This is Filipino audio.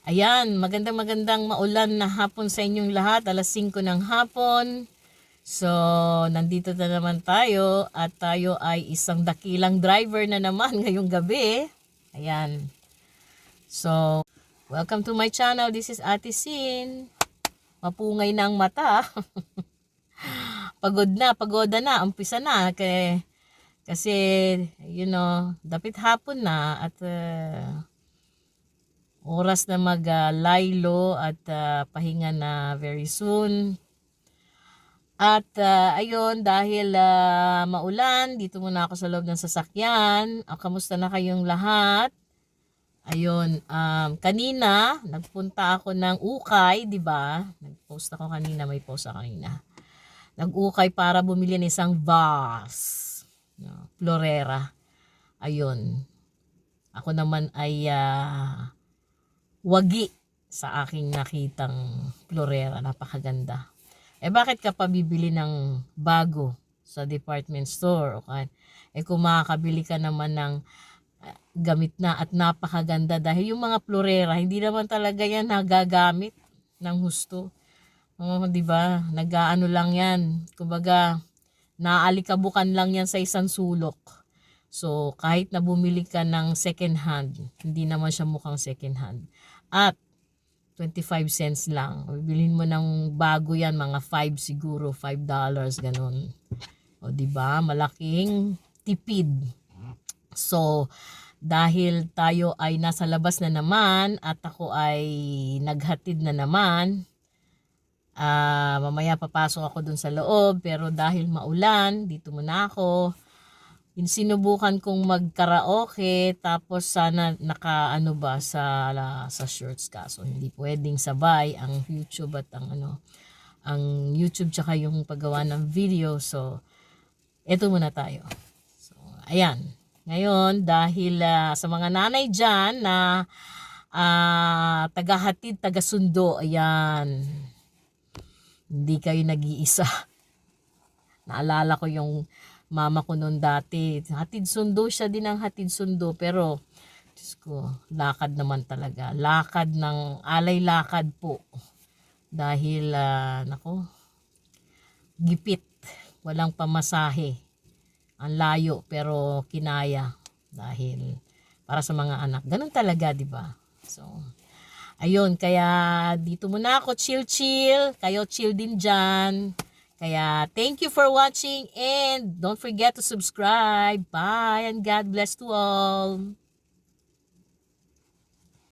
Ayan, magandang maulan na hapon sa inyong lahat. Alas 5 ng hapon. So, nandito na naman tayo at tayo ay isang dakilang driver na naman ngayong gabi. Ayan. So, welcome to my channel. This is Ate Sin. Mapungay na ang mata. Pagoda na, umpisa na. Kasi, dapit hapon na at oras na mag-laylo at pahinga na very soon. At ayun, dahil maulan, dito muna ako sa loob ng sasakyan. Kamusta na kayong lahat? Ayun, kanina, nagpunta ako ng Ukay, di ba? Nag-post ako kanina, may post ako kanina. Nag-Ukay para bumili ng isang vase, florera. Ayun. Ako naman ay wagi sa aking nakitang florera, napakaganda. Bakit ka pa bibili ng bago sa department store? Okay? Kung makakabili ka naman ng gamit na at napakaganda, dahil yung mga florera, hindi naman talaga yan nagagamit ng husto. Di ba? Nag-aano lang yan. Kumbaga, naalikabukan lang yan sa isang sulok. So, kahit na bumili ka ng second hand, hindi naman siya mukhang second hand. At 25 cents lang. Bilhin mo ng bago yan, mga 5 siguro, $5, ganun. O diba? Malaking tipid. So, dahil tayo ay nasa labas na naman at ako ay naghatid na naman, mamaya papasok ako dun sa loob, pero dahil maulan, dito muna ako. Sinubukan kong mag-karaoke tapos sana naka-ano ba sa shorts ka. So hindi pwedeng sabay ang YouTube at ang YouTube tsaka yung paggawa ng video. So eto muna tayo. So ayan. Ngayon dahil sa mga nanay diyan na tagahatid, taga-sundo, ayan. Hindi kayo nag-iisa. Naalala ko yung mama ko noon dati, hatid sundo siya din ang hatid sundo, pero Diyos ko, lakad naman talaga. Lakad ng alay lakad po. Dahil, gipit. Walang pamasahe. Ang layo, pero kinaya. Dahil, para sa mga anak. Ganun talaga, di ba? So, ayun, kaya dito muna ako chill. Kayo chill din dyan. Kaya, thank you for watching and don't forget to subscribe. Bye and God bless to all.